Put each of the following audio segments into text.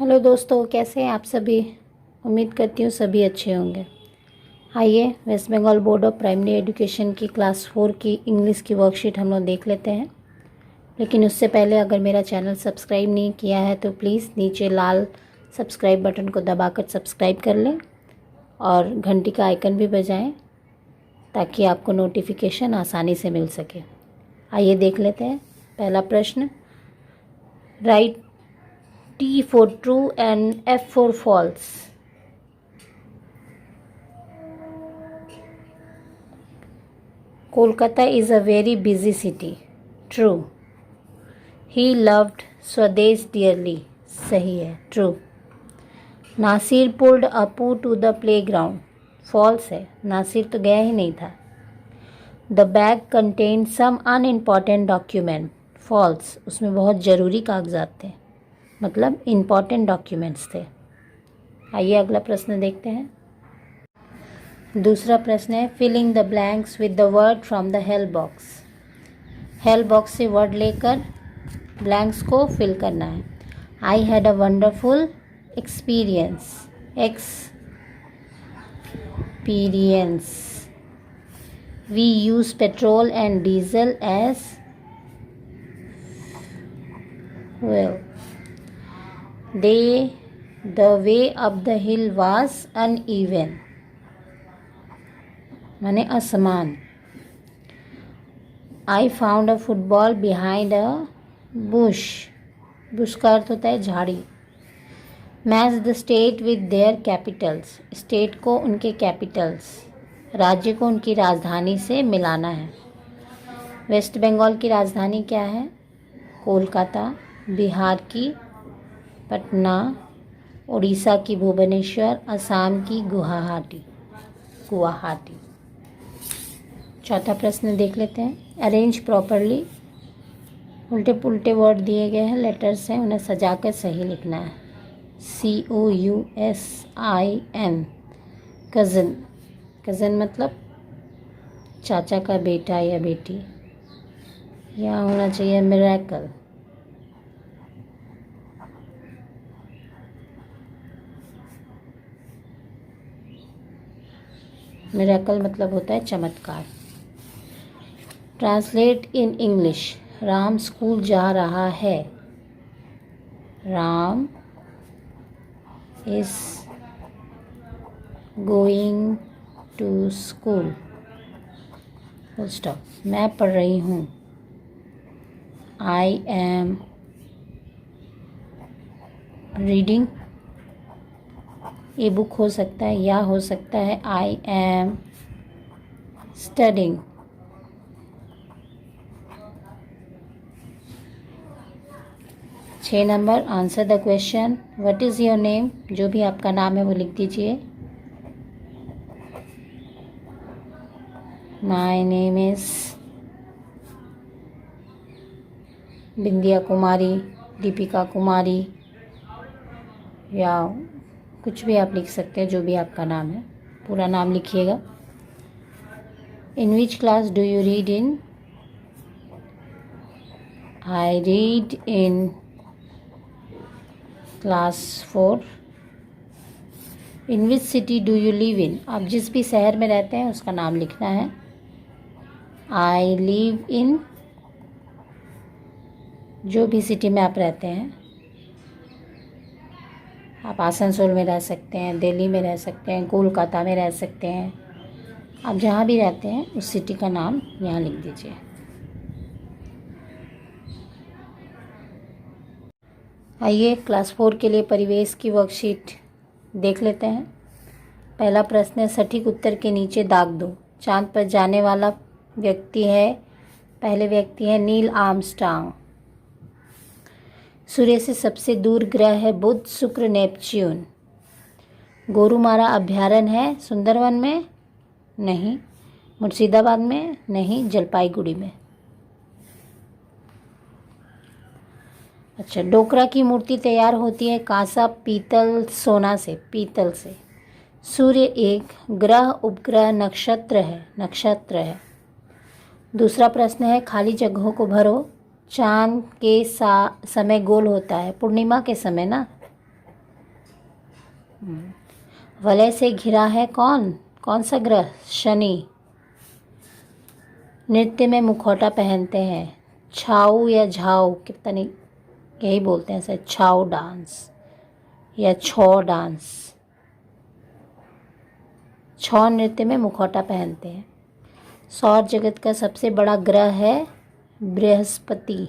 Hello दोस्तों, कैसे हैं आप सभी। उम्मीद करती हूँ सभी अच्छे होंगे। आइए West Bengal board of primary education की क्लास 4 की इंग्लिश की वर्कशीट हम लोग देख लेते हैं। लेकिन उससे पहले अगर मेरा चैनल सब्सक्राइब नहीं किया है तो प्लीज़ नीचे लाल सब्सक्राइब बटन को दबाकर सब्सक्राइब कर लें और घंटी का आइकन भी बजाएं ताकि आपको नोटिफिकेशन आसानी से मिल सके। आइए देख लेते हैं। पहला प्रश्न, right T for true and F for false. Kolkata is a very busy city. True. He loved Swadesh dearly. सही है, true. Nasir pulled Apu to the playground. False है, नासिर तो गया ही नहीं था. The bag contained some unimportant document. False, उसमें बहुत ज़रूरी कागजात थे, मतलब इम्पॉर्टेंट डॉक्यूमेंट्स थे। आइए अगला प्रश्न देखते हैं। दूसरा प्रश्न है, filling the blanks with the word from the help box. Help box से वर्ड लेकर ब्लैंक्स को फिल करना है। I had a wonderful experience. We use petrol and diesel as well. The way up the hill was uneven. माने असमान। I found a football behind a bush. Bush का अर्थ होता है झाड़ी। Match the state with their capitals. State को उनके Capitals, राज्य को उनकी राजधानी से मिलाना है। वेस्ट बंगाल की राजधानी क्या है? कोलकाता। बिहार की पटना, उड़ीसा की भुवनेश्वर, असम की गुवाहाटी। चौथा प्रश्न देख लेते हैं। Arrange properly. उल्टे पुल्टे वर्ड दिए गए हैं, लेटर्स हैं, उन्हें सजाकर सही लिखना है। COUSIN, cousin. कज़न मतलब चाचा का बेटा या बेटी। यहाँ होना चाहिए मिरेकल। मिरेकल मतलब होता है चमत्कार। Translate in English. Ram school जा रहा है। Ram is going to school. Full stop. मैं पढ़ रही हूँ। I am reading. A book हो सकता है या हो सकता है आई एम स्टडिंग। छः number, answer the question. What is your name? जो भी आपका नाम है वो लिख दीजिए। My name is Bindiya Kumari, Deepika Kumari, या कुछ भी आप लिख सकते हैं, जो भी आपका नाम है। पूरा नाम लिखिएगा। In which class do you read in? I read in class 4। In which city do you live in? आप जिस भी शहर में रहते हैं उसका नाम लिखना है। आई लिव इन, जो भी सिटी में आप रहते हैं। आप आसनसोल में रह सकते हैं, दिल्ली में रह सकते हैं, कोलकाता में रह सकते हैं। आप जहाँ भी रहते हैं उस सिटी का नाम यहाँ लिख दीजिए। आइए क्लास 4 के लिए परिवेश की वर्कशीट देख लेते हैं। पहला प्रश्न है, सटीक उत्तर के नीचे दाग दो। चांद पर जाने वाला व्यक्ति है, पहले व्यक्ति है नील आर्मस्ट्रांग। सूर्य से सबसे दूर ग्रह है बुध, शुक्र, नेपच्यून। गोरुमारा अभ्यारण्य है सुंदरवन में? नहीं। मुर्शिदाबाद में? नहीं। जलपाईगुड़ी में। अच्छा, डोकरा की मूर्ति तैयार होती है कांसा, पीतल, सोना से? पीतल से। सूर्य एक ग्रह, उपग्रह, नक्षत्र है। दूसरा प्रश्न है, खाली जगहों को भरो। चांद के समय गोल होता है, पूर्णिमा के समय ना। वलय से घिरा है कौन? कौन सा ग्रह? शनि। नृत्य में मुखौटा पहनते हैं। छाऊ या झाऊ, कितना नहीं, यही बोलते हैं सर, छाऊ डांस या छौ डांस। छौ नृत्य में मुखौटा पहनते हैं। सौर जगत का सबसे बड़ा ग्रह है बृहस्पति।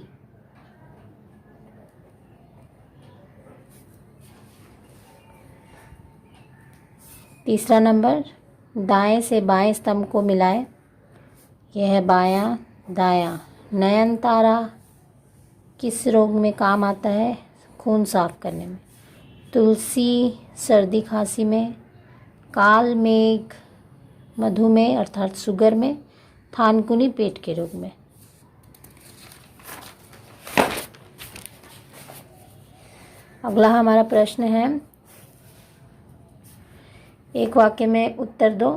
तीसरा नंबर, दाएं से बाएं स्तंभ को मिलाएं। यह है बायां दायां। नयनतारा किस रोग में काम आता है? खून साफ करने में। तुलसी सर्दी खांसी में। काल मेघ मधुमेह अर्थात शुगर में। थानकुनी पेट के रोग में। अगला हमारा प्रश्न है, एक वाक्य में उत्तर दो।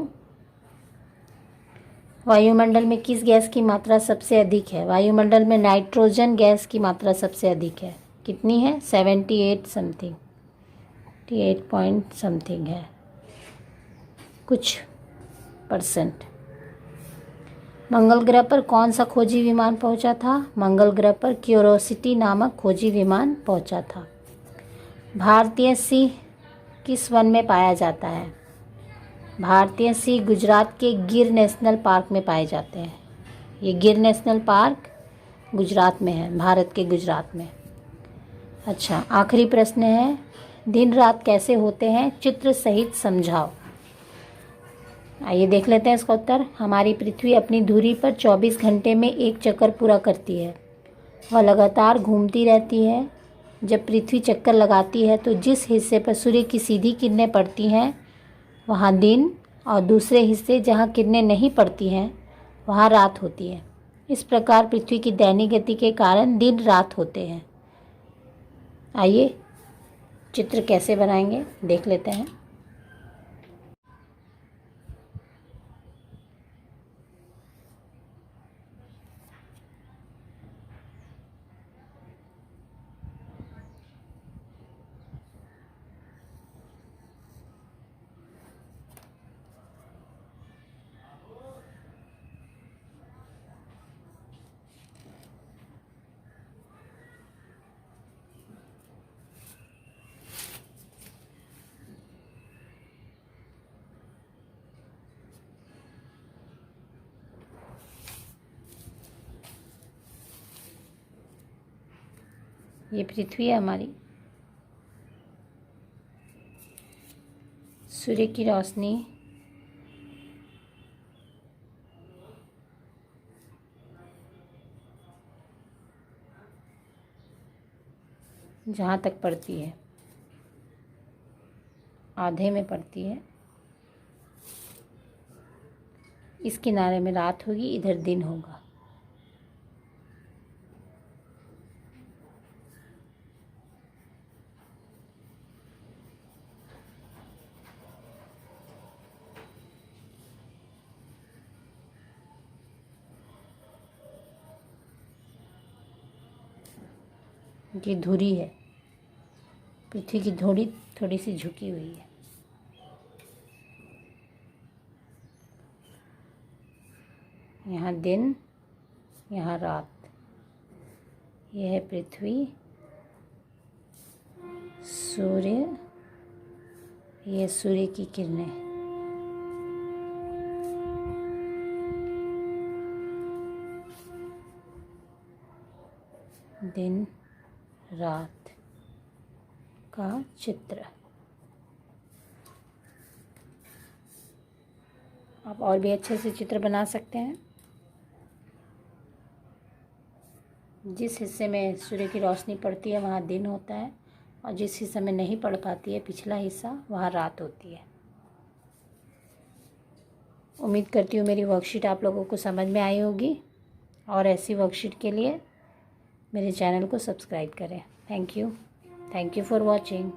वायुमंडल में किस गैस की मात्रा सबसे अधिक है? वायुमंडल में नाइट्रोजन गैस की मात्रा सबसे अधिक है। कितनी है? 78 समथिंग, 88 पॉइंट समथिंग है, कुछ परसेंट। मंगल ग्रह पर कौन सा खोजी विमान पहुंचा था? मंगल ग्रह पर क्यूरोसिटी नामक खोजी विमान पहुंचा था। भारतीय सिंह किस वन में पाया जाता है? भारतीय सिंह गुजरात के गिर नेशनल पार्क में पाए जाते हैं। ये गिर नेशनल पार्क गुजरात में है, भारत के गुजरात में। अच्छा, आखिरी प्रश्न है, दिन रात कैसे होते हैं? चित्र सहित समझाओ। आइए देख लेते हैं इसका उत्तर। हमारी पृथ्वी अपनी धुरी पर 24 घंटे में एक चक्कर पूरा करती है। वह लगातार घूमती रहती है। जब पृथ्वी चक्कर लगाती है तो जिस हिस्से पर सूर्य की सीधी किरणें पड़ती हैं वहाँ दिन, और दूसरे हिस्से जहाँ किरणें नहीं पड़ती हैं वहाँ रात होती है। इस प्रकार पृथ्वी की दैनिक गति के कारण दिन रात होते हैं। आइए चित्र कैसे बनाएंगे देख लेते हैं। ये पृथ्वी है हमारी। सूर्य की रोशनी जहाँ तक पड़ती है, आधे में पड़ती है। इस किनारे में रात होगी, इधर दिन होगा। ये धुरी है, पृथ्वी की धुरी थोड़ी सी झुकी हुई है। यहाँ दिन, यहाँ रात। यह है पृथ्वी, सूर्य, ये सूर्य की किरणें। दिन रात का चित्र। आप और भी अच्छे से चित्र बना सकते हैं। जिस हिस्से में सूर्य की रोशनी पड़ती है वहाँ दिन होता है, और जिस हिस्से में नहीं पड़ पाती है, पिछला हिस्सा, वहाँ रात होती है। उम्मीद करती हूँ मेरी वर्कशीट आप लोगों को समझ में आई होगी, और ऐसी वर्कशीट के लिए मेरे चैनल को सब्सक्राइब करें। Thank you for watching.